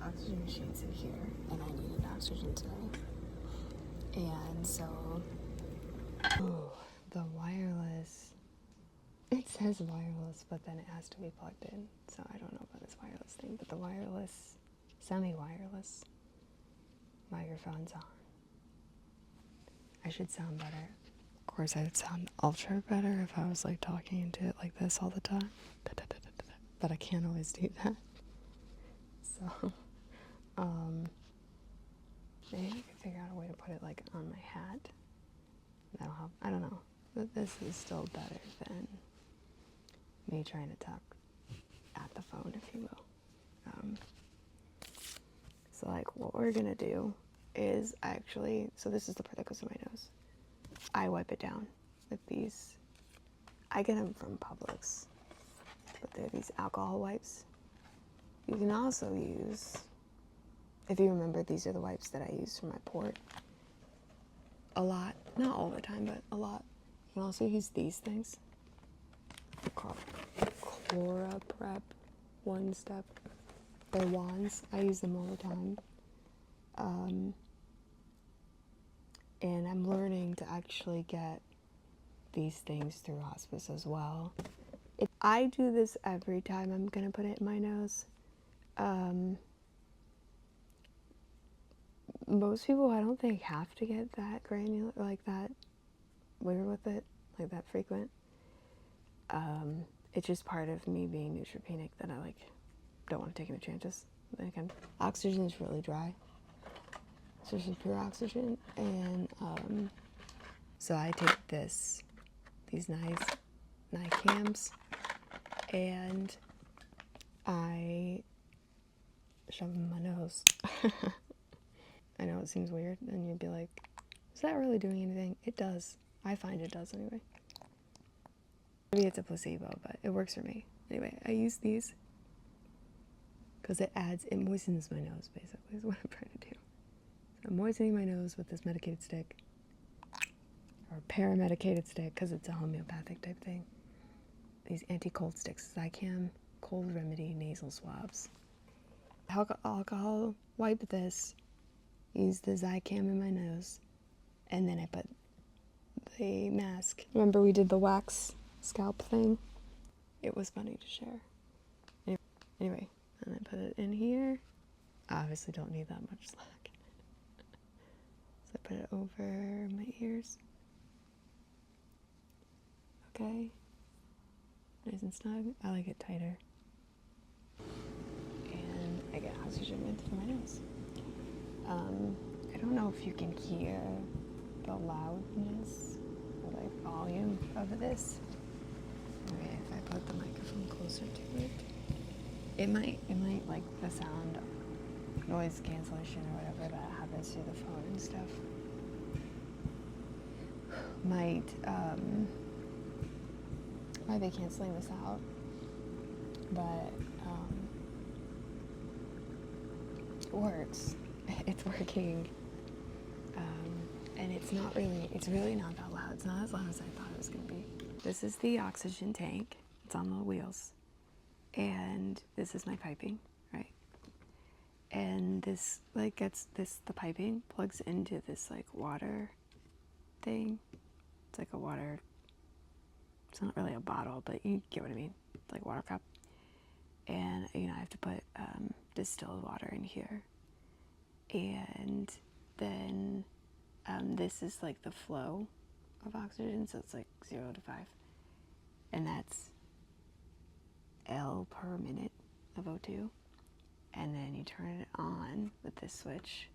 oxygen machines in here, and I needed oxygen today. And so, the wireless, it says wireless, but then it has to be plugged in. So I don't know about this wireless thing, but the wireless, semi-wireless microphone's on. I should sound better. Of course, I'd sound ultra better if I was like talking into it like this all the time. But I can't always do that. So, maybe I could figure out a way to put it like on my hat. That'll help. I don't know. But this is still better than me trying to talk at the phone, if you will. So like what we're gonna do is actually, so this is the part that goes in my nose. I wipe it down with these. I get them from Publix, but they're these alcohol wipes. You can also use, if you remember, these are the wipes that I use for my port. A lot, not all the time, but a lot. You can also use these things. They're called Chlora Prep One Step. They're wands. I use them all the time. And I'm learning to actually get these things through hospice as well. I do this every time I'm gonna put it in my nose. Most people, I don't think, have to get that granular, like that weird with it, like that frequent. It's just part of me being neutropenic that I like don't want to take any chances. Again, oxygen is really dry. So this is pure oxygen, and so I take these nice Nicams, and I shove them in my nose. I know it seems weird, and you'd be like, is that really doing anything? It does. I find it does anyway. Maybe it's a placebo, but it works for me. Anyway, I use these because it moistens my nose, basically, is what I'm trying to do. So I'm moistening my nose with this medicated stick, or paramedicated stick, because it's a homeopathic type thing. These anti-cold sticks, Zicam Cold Remedy Nasal Swabs. Alcohol wipe this, use the Zicam in my nose, and then I put the mask. Remember we did the wax scalp thing? It was funny to share. Anyway, and I put it in here. I obviously don't need that much slack. So I put it over my ears. Okay. Nice and snug. I like it tighter. And I get oxygen in through my nose. I don't know if you can hear the loudness or like volume of this. Okay, if I put the microphone closer to it, it might like the sound noise cancellation or whatever that happens through the phone and stuff might be canceling this out, but it works. It's working, and it's really not that loud. It's not as loud as I thought it was going to be. This is the oxygen tank. It's on the wheels, and this is my piping, right? And this like the piping plugs into this like water thing. It's like a water. It's not really a bottle, but you get what I mean. It's like a water cup, and I have to put distilled water in here. And then this is like the flow of oxygen, so it's like 0 to 5, and that's L per minute of O2. And then you turn it on with this switch.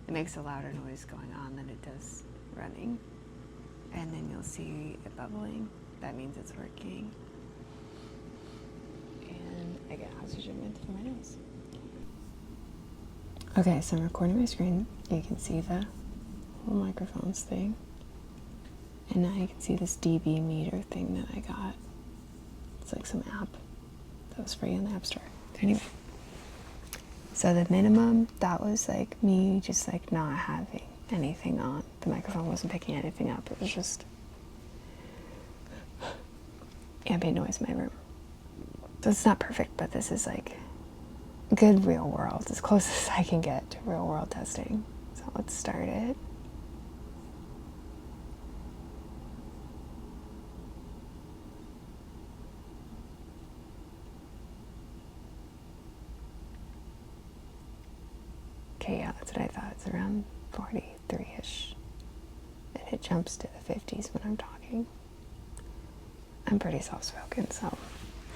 It makes a louder noise going on than it does running, and then you'll see it bubbling. That means it's working, and I get oxygen in through my nose. Okay, so I'm recording my screen. You can see the little microphones thing. And now you can see this dB meter thing that I got. It's like some app that was free on the App Store. Anyway, so the minimum, that was like me just like not having anything on. The microphone wasn't picking anything up. It was just ambient noise in my room. So it's not perfect, but this is like good real world, as close as I can get to real world testing. So let's start it. Okay, yeah, that's what I thought. It's around 43-ish. And it jumps to the 50s when I'm talking. I'm pretty soft-spoken, so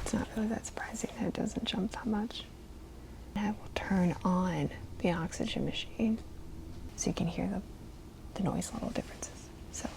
it's not really that surprising that it doesn't jump that much. I will turn on the oxygen machine so you can hear the noise level differences. So.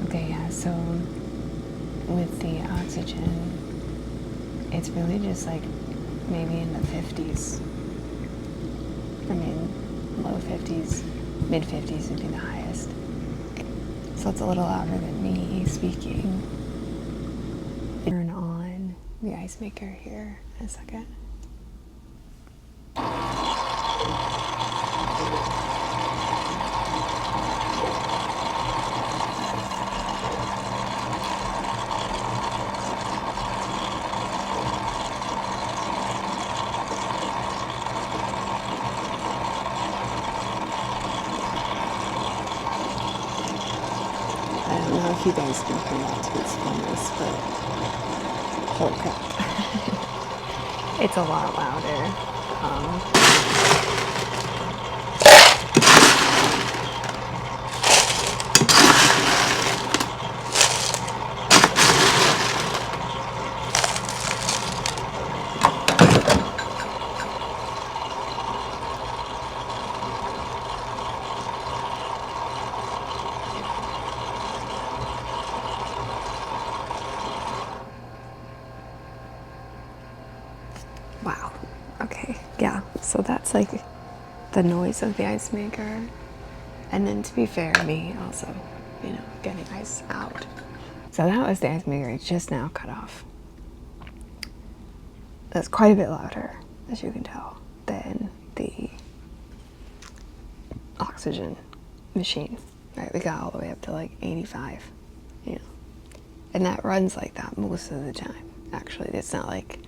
Okay, yeah, so with the oxygen, it's really just like maybe in the 50s. I mean, low 50s, mid 50s would be the highest. So it's a little louder than me speaking. Turn on the ice maker here in a second. I don't know if you guys can hear that to its fullness, but holy crap. It's a lot louder. Wow. Okay. Yeah. So that's like the noise of the ice maker. And then to be fair, me also, getting ice out. So that was the ice maker. It's just now cut off. That's quite a bit louder, as you can tell, than the oxygen machine. Right? We got all the way up to like 85, And that runs like that most of the time. Actually, it's not like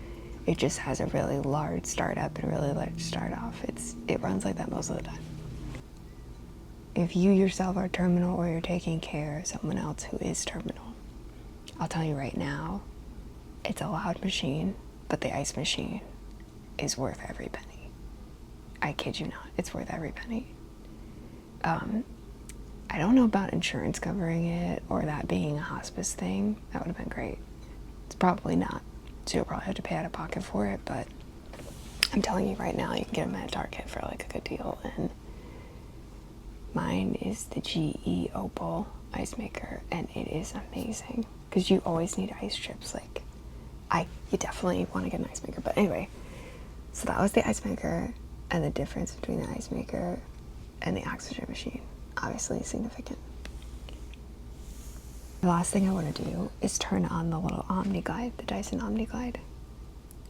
it just has a really large start up and a really large start off. It runs like that most of the time. If you yourself are terminal or you're taking care of someone else who is terminal, I'll tell you right now, it's a loud machine, but the ice machine is worth every penny. I kid you not, it's worth every penny. I don't know about insurance covering it or that being a hospice thing. That would have been great. It's probably not. So you'll probably have to pay out of pocket for it, but I'm telling you right now, you can get them at Target for like a good deal. And mine is the GE Opal ice maker, and it is amazing because you always need ice chips. Like, you definitely want to get an ice maker. But anyway, so that was the ice maker, and the difference between the ice maker and the oxygen machine, obviously significant. The last thing I want to do is turn on the little Omni Glide, the Dyson Omni Glide,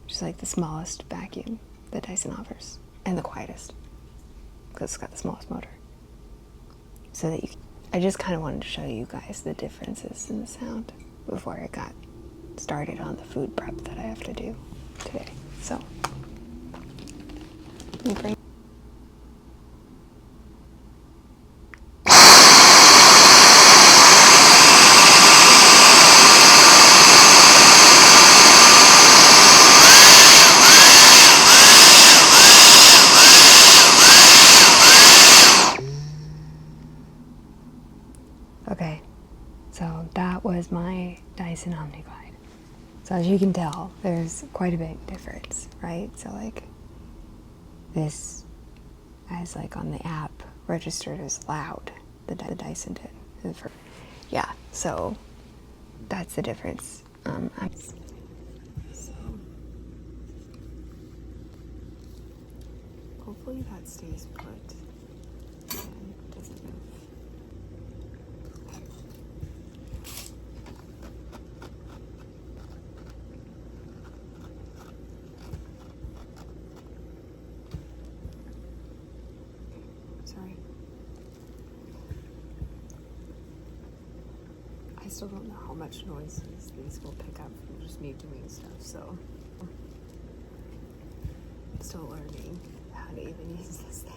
which is like the smallest vacuum that Dyson offers, and the quietest, because it's got the smallest motor. So that I just kind of wanted to show you guys the differences in the sound before I got started on the food prep that I have to do today. So, let me bring Dyson Omni Glide. So as you can tell, there's quite a big difference, right? So like this, as like on the app, registered as loud. The Dyson did. Yeah, so that's the difference. So hopefully that stays put and doesn't move. Sorry. I still don't know how much noise these will pick up from just me doing stuff, so I'm still learning how to even use this thing.